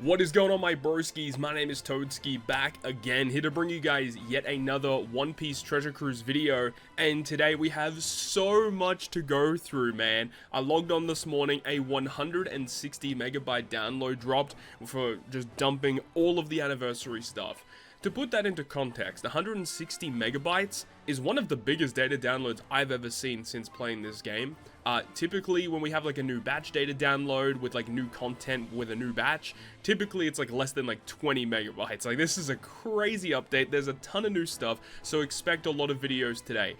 What is going on, my broskiis? My name is Toadski, back again, here to bring you guys yet another One Piece Treasure Cruise video, and today we have so much to go through, man. I logged on this morning, a 160 megabyte download dropped for just dumping all of the anniversary stuff. To put that into context, 160 megabytes is one of the biggest data downloads I've ever seen since playing this game. Typically, when we have like a new batch data download with like new content with a new batch, typically it's like less than like 20 megabytes. Like, this is a crazy update. There's a ton of new stuff, so expect a lot of videos today.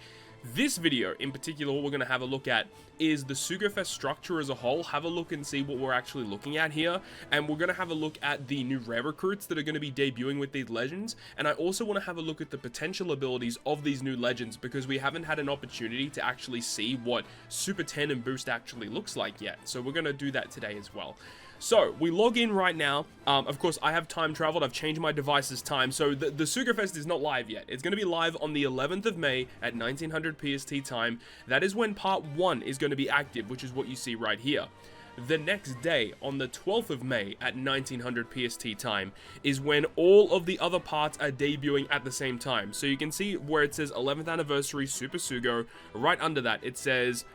This video, in particular, what we're going to have a look at is the Sugo-Fest structure as a whole. Have a look and see what we're actually looking at here. And we're going to have a look at the new rare recruits that are going to be debuting with these legends. And I also want to have a look at the potential abilities of these new legends, because we haven't had an opportunity to actually see what Super TND Boost actually looks like yet. So we're going to do that today as well. So, we log in right now. Of course, I have time traveled. I've changed my device's time. So, the Sugo-Fest is not live yet. It's going to be live on the 11th of May at 1900 PST time. That is when part 1 is going to be active, which is what you see right here. The next day, on the 12th of May at 1900 PST time, is when all of the other parts are debuting at the same time. So you can see where it says 11th Anniversary Super Sugo. Right under that, it says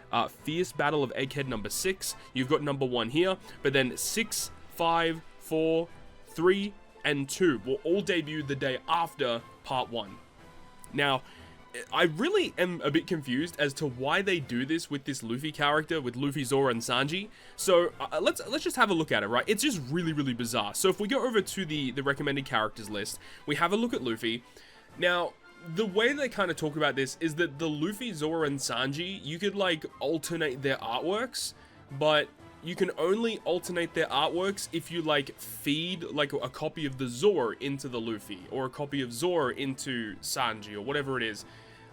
Fierce Battle of Egghead number 6. You've got number 1 here, but then 6, 5, 4, 3, and 2 will all debut the day after part 1. Now, I really am a bit confused as to why they do this with this Luffy character, with Luffy, Zoro, and Sanji. So let's just have a look at it, right? It's just really bizarre. So if we go over to the recommended characters list, we have a look at Luffy. Now, the way they kind of talk about this is that the Luffy, Zoro, and Sanji, you could like alternate their artworks, but you can only alternate their artworks if you like feed like a copy of the Zoro into the Luffy, or a copy of Zoro into Sanji, or whatever it is.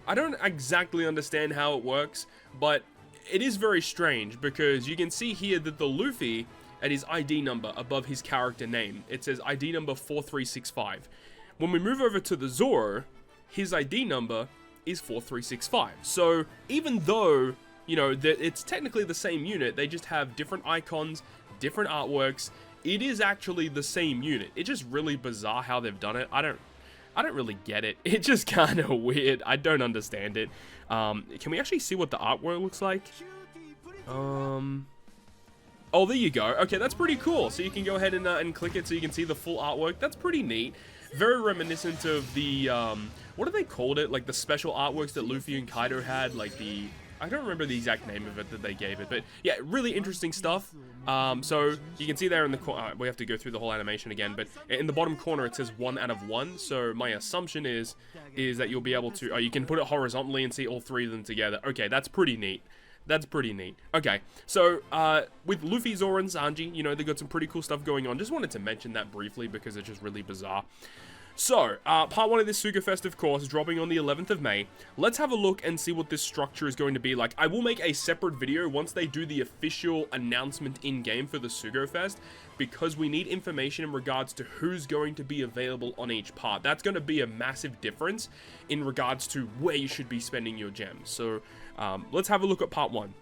I don't exactly understand how it works, but it is very strange, because you can see here that the Luffy, at his ID number above his character name, it says ID number 4365. When we move over to the Zoro, his ID number is 4365. So even though, you know, that it's technically the same unit, they just have different icons, different artworks, it is actually the same unit. It's just really bizarre how they've done it. I don't really get it. It's just kind of weird. I don't understand it. Can we actually see what the artwork looks like? Oh, there you go. Okay, that's pretty cool. So you can go ahead and click it so you can see the full artwork. That's pretty neat. Very reminiscent of the, what do they called it? Like the special artworks that Luffy and Kaido had, like the... I don't remember the exact name of it that they gave it, but yeah, really interesting stuff. So you can see there in the corner, we have to go through the whole animation again, but in the bottom corner it says 1 out of 1. So my assumption is that you'll be able to, you can put it horizontally and see all 3 of them together. Okay, that's pretty neat. That's pretty neat. Okay, so with Luffy, Zoro, and Sanji, you know, they got some pretty cool stuff going on. Just wanted to mention that briefly because it's just really bizarre. So, part 1 of this Sugo-Fest, of course, is dropping on the 11th of May. Let's have a look and see what this structure is going to be like. I will make a separate video once they do the official announcement in-game for the Sugo-Fest, because we need information in regards to who's going to be available on each part. That's going to be a massive difference in regards to where you should be spending your gems. So, let's have a look at part 1.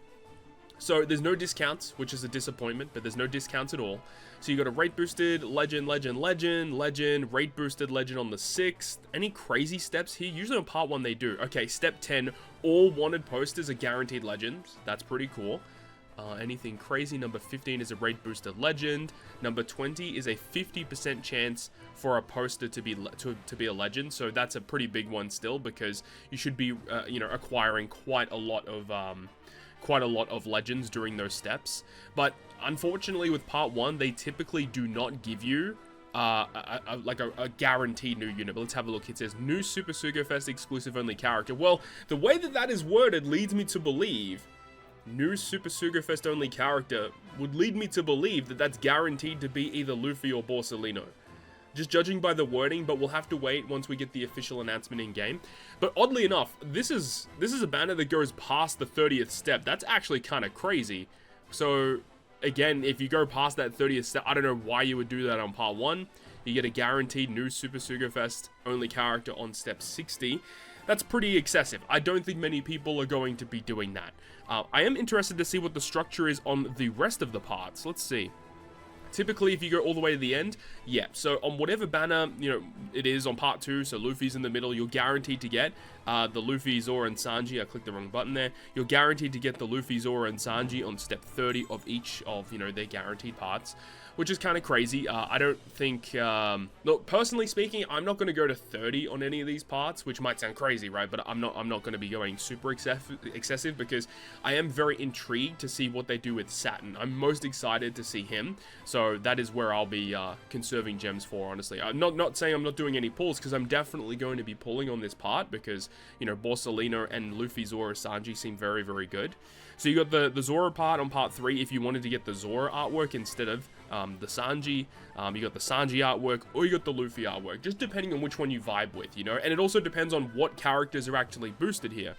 So there's no discounts, which is a disappointment, but there's no discounts at all. So you got a rate boosted legend, rate boosted legend on the 6th. Any crazy steps here? Usually on part 1 they do. Okay, step 10, all wanted posters are guaranteed legends. That's pretty cool. Anything crazy? Number 15 is a rate boosted legend. Number 20 is a 50% chance for a poster to be a legend. So that's a pretty big one still, because you should be you know, acquiring quite a lot of legends during those steps. But unfortunately with part 1, they typically do not give you a guaranteed new unit. But let's have a look. It says new Super Sugo-Fest exclusive only character. Well, the way that is worded leads me to believe new Super Sugo-Fest only character would lead me to believe that that's guaranteed to be either Luffy or Borsalino. Just judging by the wording, but we'll have to wait once we get the official announcement in game. But oddly enough, this is a banner that goes past the 30th step. That's actually kind of crazy. So again, if you go past that 30th step, I don't know why you would do that on part 1. You get a guaranteed new Super Sugo-Fest only character on step 60. That's pretty excessive. I don't think many people are going to be doing that. I am interested to see what the structure is on the rest of the parts. Let's see. Typically, if you go all the way to the end, yeah. So on whatever banner, you know, it is on part 2, so Luffy's in the middle, you're guaranteed to get the Luffy, Zoro, and Sanji. I clicked the wrong button there. You're guaranteed to get the Luffy, Zoro, and Sanji on step 30 of each of, you know, their guaranteed parts, which is kind of crazy. I don't think, look, personally speaking, I'm not going to go to 30 on any of these parts, which might sound crazy, right? But I'm not going to be going super excessive because I am very intrigued to see what they do with Saturn. I'm most excited to see him, so that is where I'll be conserving gems for, honestly. I'm not saying I'm not doing any pulls, because I'm definitely going to be pulling on this part, because, you know, Borsalino and Luffy, Zoro, Sanji seem very, very good. So you got the Zoro part on part 3 if you wanted to get the Zoro artwork instead of the Sanji. You got the Sanji artwork, or you got the Luffy artwork, just depending on which one you vibe with, you know. And it also depends on what characters are actually boosted here.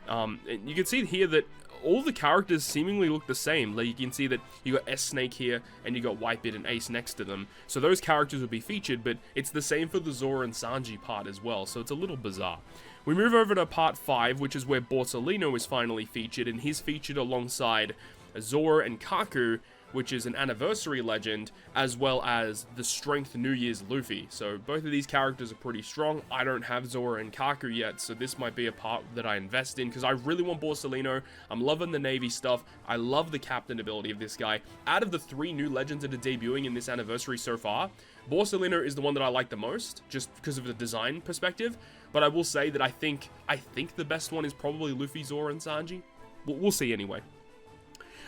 And you can see here that all the characters seemingly look the same. Like, you can see that you got S-Snake here, and you got Whitebeard and Ace next to them. So those characters will be featured, but it's the same for the Zoro and Sanji part as well, so it's a little bizarre. We move over to part 5, which is where Borsalino is finally featured, and he's featured alongside Zoro and Kaku, which is an anniversary legend, as well as the Strength New Year's Luffy. So both of these characters are pretty strong. I don't have Zoro and Kaku yet, so this might be a part that I invest in, because I really want Borsalino. I'm loving the Navy stuff. I love the captain ability of this guy. Out of the 3 new legends that are debuting in this anniversary so far, Borsalino is the one that I like the most, just because of the design perspective. But I will say that I think the best one is probably Luffy, Zoro, and Sanji. We'll see anyway.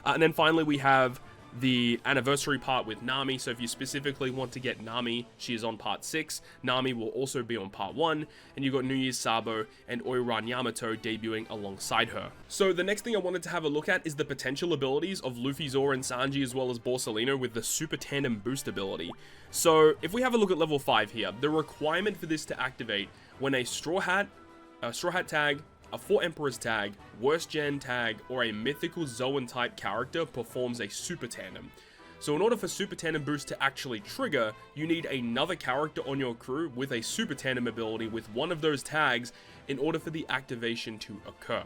And then finally we have the anniversary part with Nami. So if you specifically want to get Nami, she is on part 6. Nami will also be on part 1. And you've got New Year's Sabo and Oiran Yamato debuting alongside her. So the next thing I wanted to have a look at is the potential abilities of Luffy, Zoro, and Sanji, as well as Borsalino with the Super Tandem Boost ability. So if we have a look at level 5 here, the requirement for this to activate when a Straw Hat tag, a 4 Emperors tag, Worst Gen tag, or a mythical Zoan type character performs a Super Tandem. So in order for Super Tandem Boost to actually trigger, you need another character on your crew with a Super Tandem ability with one of those tags in order for the activation to occur.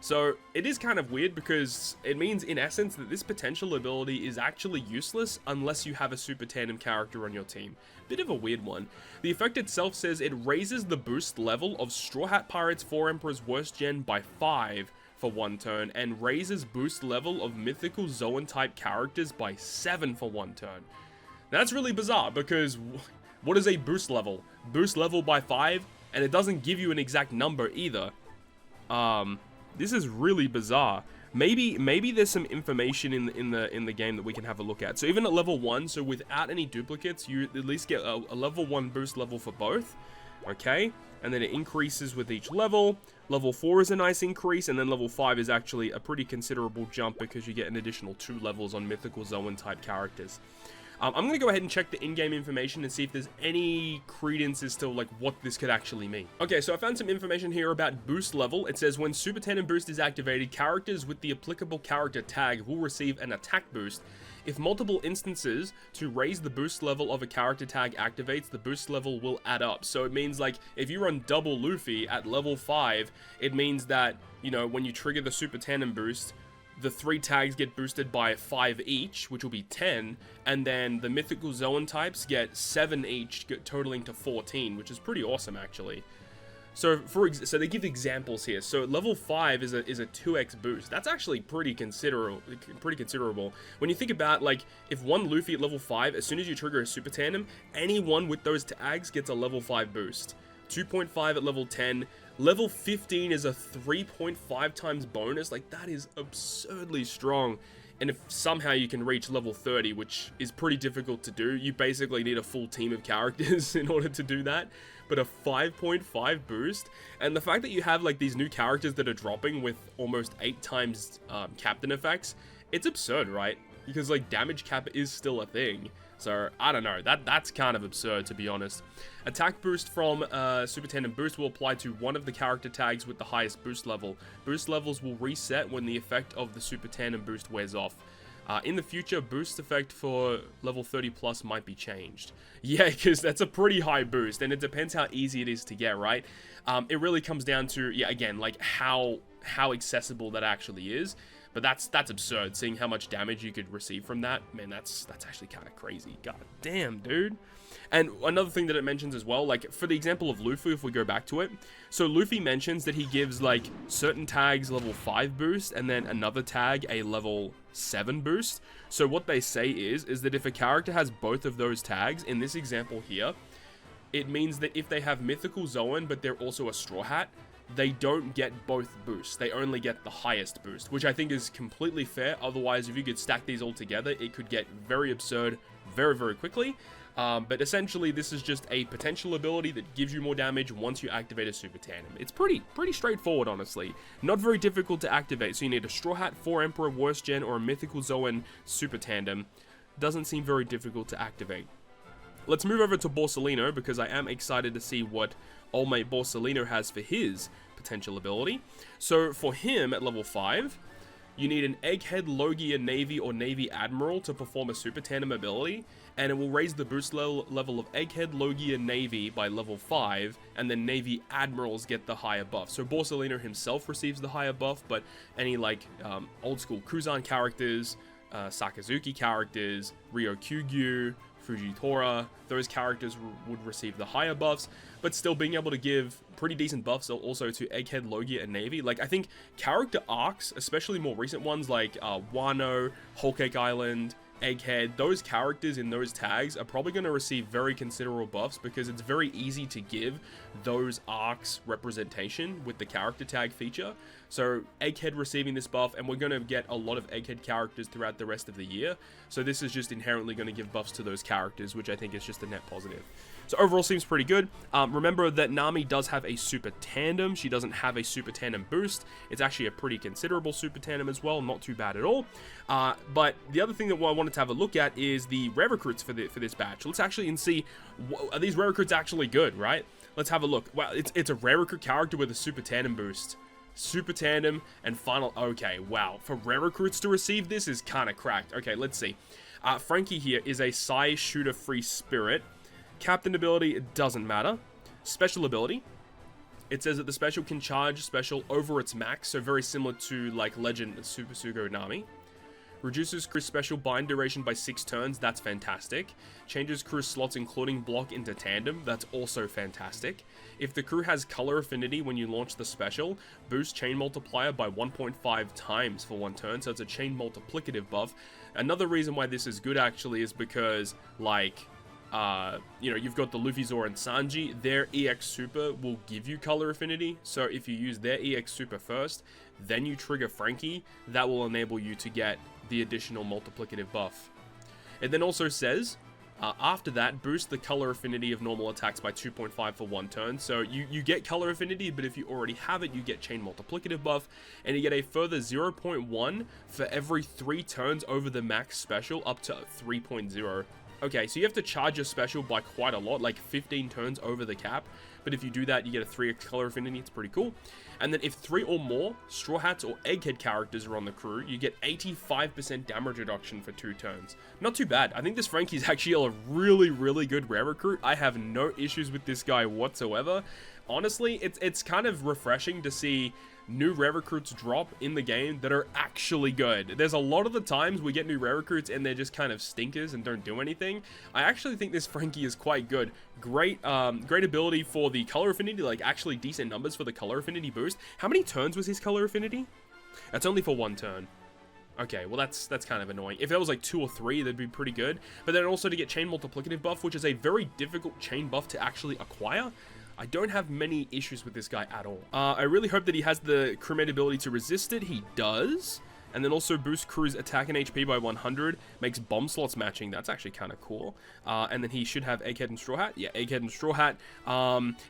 So it is kind of weird, because it means in essence that this potential ability is actually useless unless you have a Super Tandem character on your team. Bit of a weird one. The effect itself says it raises the boost level of Straw Hat Pirates 4 Emperors Worst Gen by 5 for 1 turn, and raises boost level of mythical Zoan type characters by 7 for 1 turn. That's really bizarre, because what is a boost level? Boost level by 5, and it doesn't give you an exact number either. This is really bizarre. Maybe there's some information in the game that we can have a look at. So even at level 1, so without any duplicates, you at least get a level 1 boost level for both. Okay, and then it increases with each level. Level 4 is a nice increase, and then level 5 is actually a pretty considerable jump, because you get an additional 2 levels on mythical Zoan type characters. I'm going to go ahead and check the in-game information and see if there's any credence as to like what this could actually mean. Okay, so I found some information here about boost level. It says when Super Tandem Boost is activated, characters with the applicable character tag will receive an attack boost. If multiple instances to raise the boost level of a character tag activates, the boost level will add up. So it means like if you run double Luffy at level 5, it means that, you know, when you trigger the Super Tandem Boost, the 3 tags get boosted by 5 each, which will be 10, and then the mythical Zoan types get 7 each, totaling to 14, which is pretty awesome actually. So so they give examples here. So level 5 is a 2x boost. That's actually pretty considerable. When you think about, like, if one Luffy at level 5, as soon as you trigger a Super Tandem, anyone with those tags gets a level 5 boost. 2.5 at level 10. Level 15 is a 3.5 times bonus. Like, that is absurdly strong. And if somehow you can reach level 30, which is pretty difficult to do, you basically need a full team of characters in order to do that. But a 5.5 boost, and the fact that you have like these new characters that are dropping with almost 8 times captain effects, it's absurd, right? Because like damage cap is still a thing. So, I don't know, that's kind of absurd, to be honest. Attack boost from Super Tandem Boost will apply to one of the character tags with the highest boost level. Boost levels will reset when the effect of the Super Tandem Boost wears off. In the future, boost effect for level 30 plus might be changed. Yeah, because that's a pretty high boost, and it depends how easy it is to get, right? It really comes down to, yeah, again, like how accessible that actually is. But that's absurd, seeing how much damage you could receive from that. Man, that's actually kind of crazy. God damn, dude. And another thing that it mentions as well, like for the example of Luffy, if we go back to it, so Luffy mentions that he gives like certain tags level 5 boost and then another tag a level 7 boost. So what they say is that if a character has both of those tags, in this example here, it means that if they have Mythical Zoan but they're also a Straw Hat, they don't get both boosts. They only get the highest boost, which I think is completely fair. Otherwise, if you could stack these all together, it could get very absurd very, very quickly. But essentially, this is just a potential ability that gives you more damage once you activate a Super Tandem. It's pretty straightforward, honestly. Not very difficult to activate, so you need a Straw Hat 4 Emperor Worst Gen or a Mythical Zoan Super Tandem. Doesn't seem very difficult to activate. Let's move over to Borsalino, because I am excited to see what Old Mate Borsalino has for his potential ability. So for him at level 5, you need an Egghead Logia Navy or Navy Admiral to perform a Super Tandem ability, and it will raise the boost level of Egghead Logia Navy by level 5, and then Navy Admirals get the higher buff. So Borsalino himself receives the higher buff, but any like old school Kuzan characters, Sakazuki characters, Ryokyugyu, Fujitora, those characters would receive the higher buffs, but still being able to give pretty decent buffs also to Egghead, Logia, and Navy. Like, I think character arcs, especially more recent ones like Wano, Whole Cake Island, Egghead, those characters in those tags are probably going to receive very considerable buffs because it's very easy to give those arcs representation with the character tag feature. So Egghead receiving this buff, and we're going to get a lot of Egghead characters throughout the rest of the year. So this is just inherently going to give buffs to those characters, which I think is just a net positive. So overall seems pretty good. Remember that Nami does have a Super Tandem. She doesn't have a Super Tandem boost. It's actually a pretty considerable Super Tandem as well. Not too bad at all. But the other thing that I wanted to have a look at is the rare recruits for this batch. Let's actually see, are these rare recruits actually good, right? Let's have a look. Wow, it's a rare recruit character with a Super Tandem boost. Super Tandem and final. Okay, wow. For rare recruits to receive this is kind of cracked. Okay, let's see. Frankie here is a Sai Shooter Free Spirit. Captain ability, it doesn't matter. Special ability, it says that the special can charge special over its max, so very similar to like Legend Super Sugo Nami. Reduces crew special bind duration by 6 turns, that's fantastic. Changes crew slots including block into tandem, that's also fantastic. If the crew has color affinity when you launch the special, boost chain multiplier by 1.5 times for 1 turn, so it's a chain multiplicative buff. Another reason why this is good actually is because, like, you know, you've got the Luffy, Zoro, and Sanji. Their EX Super will give you color affinity, so if you use their EX Super first, then you trigger Frankie, that will enable you to get the additional multiplicative buff. It then also says, after that, boost the color affinity of normal attacks by 2.5 for 1 turn. So you get color affinity, but if you already have it, you get chain multiplicative buff, and you get a further 0.1 for every 3 turns over the max special, up to 3.0. Okay, so you have to charge your special by quite a lot, like 15 turns over the cap. But if you do that, you get a 3x color affinity. It's pretty cool. And then if 3 or more Straw Hats or Egghead characters are on the crew, you get 85% damage reduction for 2 turns. Not too bad. I think this Frankie is actually a really, really good rare recruit. I have no issues with this guy whatsoever. Honestly, it's kind of refreshing to see new rare recruits drop in the game that are actually good. There's a lot of the times we get new rare recruits and they're just kind of stinkers and don't do anything. I actually think this Frankie is quite good. Great ability for the color affinity, like actually decent numbers for the color affinity boost. How many turns was his color affinity? That's only for 1 turn. Okay, well that's kind of annoying. If there was like 2 or 3, that'd be pretty good. But then also to get chain multiplicative buff, which is a very difficult chain buff to actually acquire. I don't have many issues with this guy at all. I really hope that he has the crewmate ability to resist it. He does. And then also boost crew's attack and HP by 100. Makes bomb slots matching. That's actually kind of cool. And then he should have Egghead and Straw Hat. Yeah, Egghead and Straw Hat.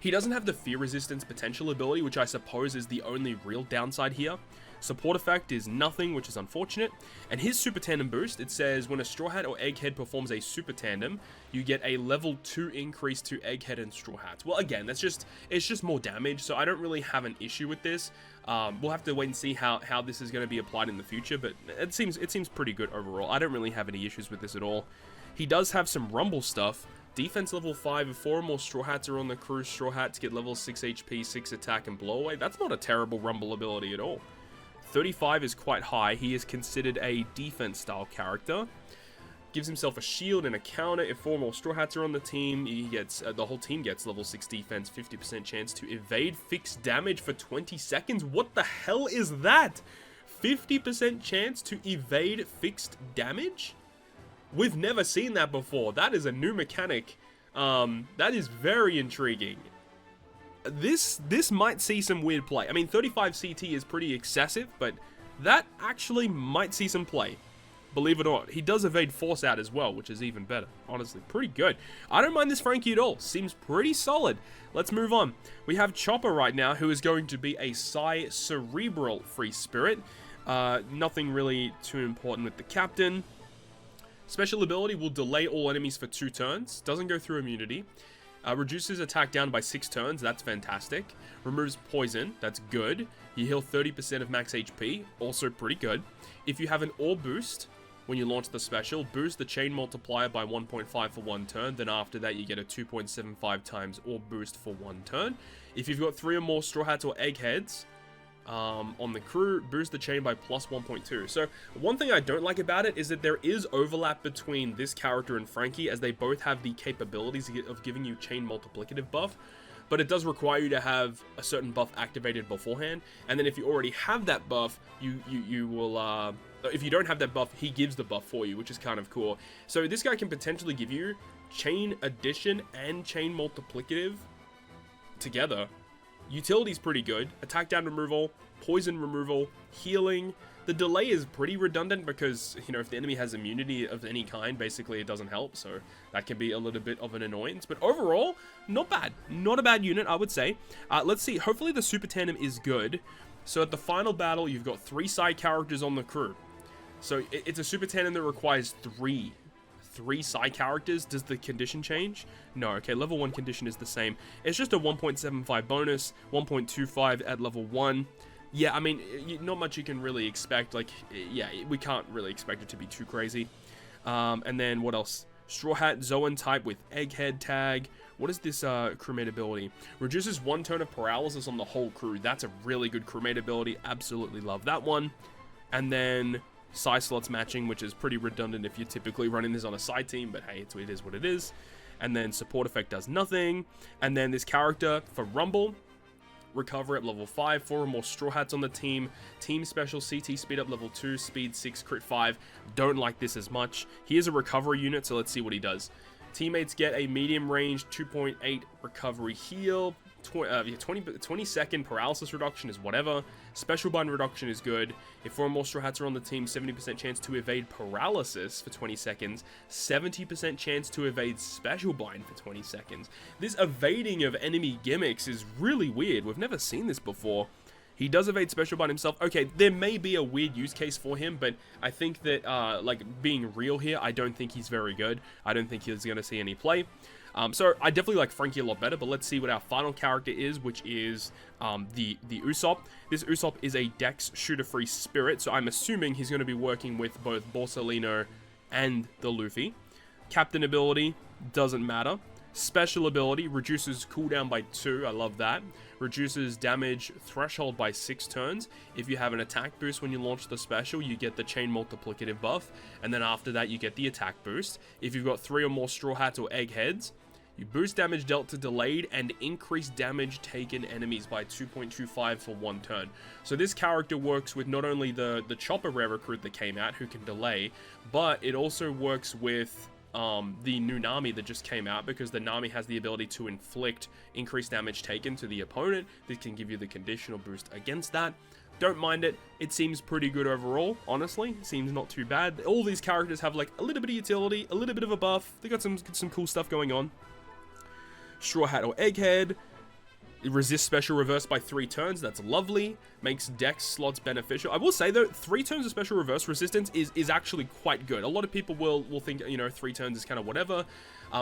He doesn't have the fear resistance potential ability, which I suppose is the only real downside here. Support effect is nothing, which is unfortunate. And his Super Tandem boost, it says when a Straw Hat or Egghead performs a Super Tandem, you get a level 2 increase to Egghead and Straw Hats. Well, again, it's just more damage, so I don't really have an issue with this. We'll have to wait and see how this is going to be applied in the future, but it seems pretty good overall. I don't really have any issues with this at all. He does have some Rumble stuff. Defense level 5, if 4 or more Straw Hats are on the crew, Straw Hats get level 6 HP, 6 attack, and blow away. That's not a terrible Rumble ability at all. 35 is quite high. He is considered a defense style character. Gives himself a shield and a counter. If 4 more Straw Hats are on the team, he gets the whole team gets level 6 defense, 50% chance to evade fixed damage for 20 seconds. What the hell is that? 50% chance to evade fixed damage? We've never seen that before. That is a new mechanic. That is very intriguing. This might see some weird play. I mean, 35 CT is pretty excessive, but that actually might see some play. Believe it or not. He does evade force out as well, which is even better. Honestly, pretty good. I don't mind this Frankie at all. Seems pretty solid. Let's move on. We have Chopper right now, who is going to be a Psi Cerebral Free Spirit. Nothing really too important with the Captain. Special ability will delay all enemies for 2 turns. Doesn't go through immunity. Reduces attack down by 6 turns. That's fantastic. Removes poison. That's good. You heal 30% of max HP. Also pretty good. If you have an Orb Boost, when you launch the special, boost the chain multiplier by 1.5 for 1 turn. Then after that, you get a 2.75 times Orb Boost for 1 turn. If you've got 3 or more Straw Hats or Eggheads on the crew, boost the chain by plus 1.2. So one thing I don't like about it is that there is overlap between this character and Frankie, as they both have the capabilities of giving you chain multiplicative buff, but it does require you to have a certain buff activated beforehand. And then if you already have that buff, you will if you don't have that buff, he gives the buff for you, which is kind of cool. So this guy can potentially give you chain addition and chain multiplicative together. Utility's pretty good. Attack down removal, poison removal, healing. The delay is pretty redundant because, you know, if the enemy has immunity of any kind, basically it doesn't help. So that can be a little bit of an annoyance. But overall, not bad. Not a bad unit, I would say. Let's see. Hopefully the Super Tandem is good. So at the final battle, you've got 3 side characters on the crew. So it's a Super Tandem that requires 3 side characters. Does the condition change? No. Okay, level 1 condition is the same. It's just a 1.75 bonus, 1.25 at level 1. Yeah, I mean, not much you can really expect. Like, yeah, we can't really expect it to be too crazy. And then what else? Straw Hat Zoan type with Egghead tag. What is this crewmate ability? Reduces 1 turn of paralysis on the whole crew. That's a really good crewmate ability. Absolutely love that one. And then side slots matching, which is pretty redundant if you're typically running this on a side team, but hey, it is what it is. And then support effect does nothing. And then this character for Rumble, recover at level 5, 4 or more Straw Hats on the team. Team special CT speed up level 2, speed 6, crit 5. Don't like this as much. He is a recovery unit, so let's see what he does. Teammates get a medium range 2.8 recovery heal. 20 second paralysis reduction is whatever. Special bind reduction is good. If 4 or more Straw Hats are on the team, 70% chance to evade paralysis for 20 seconds. 70% chance to evade special bind for 20 seconds. This evading of enemy gimmicks is really weird. We've never seen this before. He does evade special bind himself. Okay, there may be a weird use case for him, but I think that, like, being real here, I don't think he's very good. I don't think he's going to see any play. So I definitely like Frankie a lot better, but let's see what our final character is, which is the Usopp. This Usopp is a Dex shooter-free spirit, so I'm assuming he's going to be working with both Borsalino and the Luffy. Captain ability, doesn't matter. Special ability, reduces cooldown by 2, I love that. Reduces damage threshold by 6 turns. If you have an attack boost when you launch the special, you get the chain multiplicative buff, and then after that you get the attack boost. If you've got 3 or more Straw Hats or Eggheads, you boost damage dealt to delayed and increase damage taken enemies by 2.25 for 1 turn. So this character works with not only the Chopper rare recruit that came out, who can delay, but it also works with the new Nami that just came out, because the Nami has the ability to inflict increased damage taken to the opponent. This can give you the conditional boost against that. Don't mind it. It seems pretty good overall, honestly. Seems not too bad. All these characters have like a little bit of utility, a little bit of a buff. They got some cool stuff going on. Straw Hat or Egghead. It resists special reverse by 3 turns. That's lovely. Makes Dex slots beneficial. I will say though, 3 turns of special reverse resistance is actually quite good. A lot of people will think, you know, 3 turns is kind of whatever.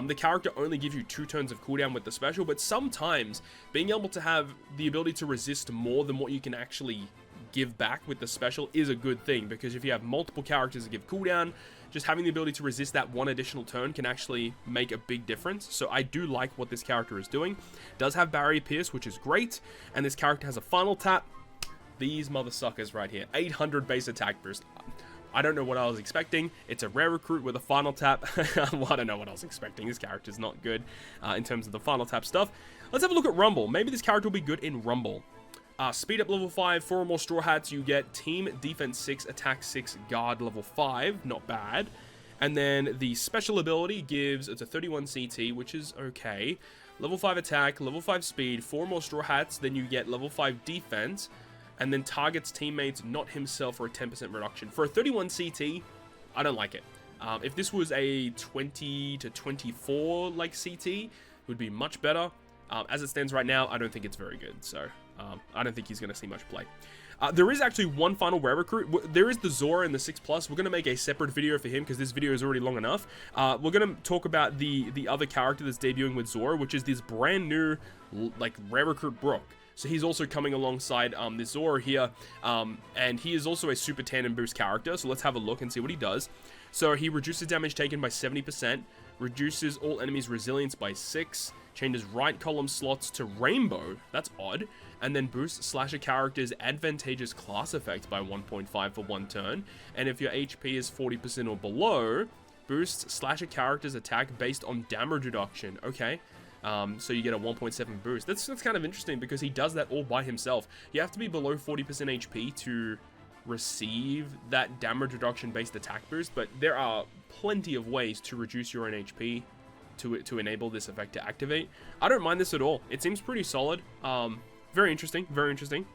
The character only gives you 2 turns of cooldown with the special, but sometimes being able to have the ability to resist more than what you can actually give back with the special is a good thing, because if you have multiple characters that give cooldown, just having the ability to resist that 1 additional turn can actually make a big difference. So I do like what this character is doing. Does have Barrier Pierce, which is great, and this character has a final tap. These mother suckers right here. 800 base attack boost. I don't know what I was expecting. It's a rare recruit with a final tap. Well, I don't know what I was expecting. This character's not good in terms of the final tap stuff. Let's have a look at Rumble. Maybe this character will be good in Rumble. Speed up level 5, 4 or more Straw Hats. You get Team Defense 6, Attack 6, Guard level 5. Not bad. And then the special ability gives, it's a 31 CT, which is okay. Level 5 attack, level 5 speed, 4 more Straw Hats. Then you get level 5 defense. And then targets teammates, not himself, for a 10% reduction. For a 31 CT, I don't like it. If this was a 20 to 24 like CT, it would be much better. As it stands right now, I don't think it's very good. So I don't think he's going to see much play. There is actually one final rare recruit. There is the Zora in the 6+. We're going to make a separate video for him because this video is already long enough. We're going to talk about the other character that's debuting with Zora, which is this brand new like rare recruit Brook. So he's also coming alongside this Zora here, and he is also a super tandem boost character. So let's have a look and see what he does. So he reduces damage taken by 70%, reduces all enemies' resilience by 6, changes right column slots to rainbow, that's odd, and then boosts slasher characters' advantageous class effect by 1.5 for 1 turn, and if your HP is 40% or below, boosts slasher characters' attack based on damage reduction. Okay. So you get a 1.7 boost. That's kind of interesting because he does that all by himself. You have to be below 40% HP to receive that damage reduction based attack boost, but there are plenty of ways to reduce your own HP to enable this effect to activate. I don't mind this at all. It seems pretty solid. Very interesting, very interesting.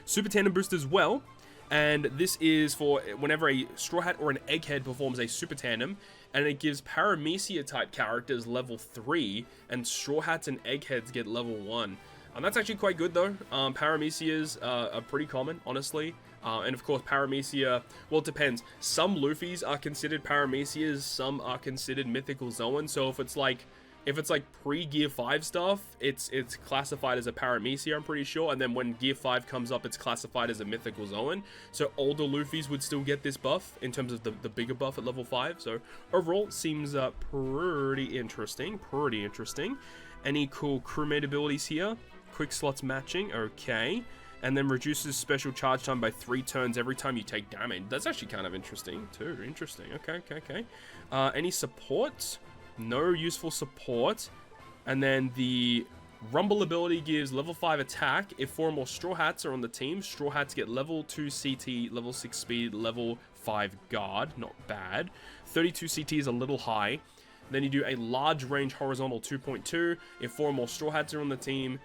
Super Tandem Boost as well. And this is for whenever a Straw Hat or an Egghead performs a Super Tandem, and it gives Paramecia type characters level 3, and Straw Hats and Eggheads get level 1. That's actually quite good though. Paramecias are pretty common, honestly. And of course, Paramecia, well, it depends. Some Luffys are considered Paramecias, some are considered Mythical Zoans. So if it's like pre-Gear 5 stuff, it's classified as a Paramecia, I'm pretty sure. And then when Gear 5 comes up, it's classified as a Mythical Zoan. So older Luffys would still get this buff in terms of the bigger buff at level 5. So overall, seems pretty interesting. Pretty interesting. Any cool crewmate abilities here? Quick slots matching, okay. And then reduces special charge time by 3 turns every time you take damage. That's actually kind of interesting too. Interesting. Okay. Any support? No useful support. And then the Rumble ability gives level 5 attack. If 4 or more Straw Hats are on the team, Straw Hats get level 2 CT, level 6 speed, level 5 guard. Not bad. 32 CT is a little high. Then you do a large range horizontal 2.2. If 4 or more Straw Hats are on the team,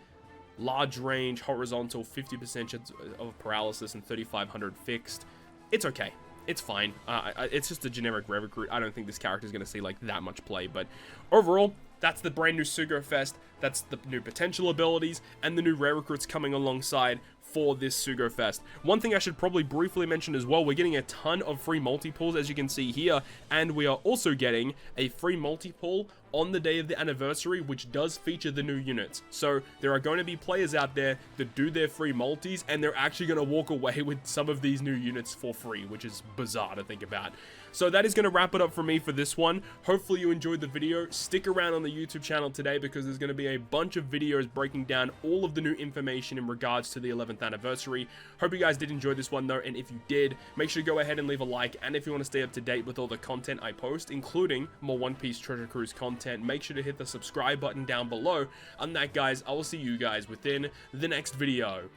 large range horizontal 50% chance of paralysis and 3500 fixed. It's okay. It's fine. It's just a generic rare recruit. I don't think this character is going to see like that much play, but overall, that's the brand new Sugo-Fest. That's the new potential abilities and the new rare recruits coming alongside for this Sugo-Fest. One thing I should probably briefly mention as well, we're getting a ton of free multi-pulls, as you can see here, and we are also getting a free multi-pull on the day of the anniversary, which does feature the new units. So there are going to be players out there that do their free multis, and they're actually going to walk away with some of these new units for free, which is bizarre to think about. So that is going to wrap it up for me for this one. Hopefully you enjoyed the video. Stick around on the YouTube channel today because there's going to be a bunch of videos breaking down all of the new information in regards to the 11th anniversary. Hope you guys did enjoy this one though, and if you did, make sure to go ahead and leave a like, and if you want to stay up to date with all the content I post, including more One Piece Treasure Cruise content, make sure to hit the subscribe button down below. On that, guys, I will see you guys within the next video.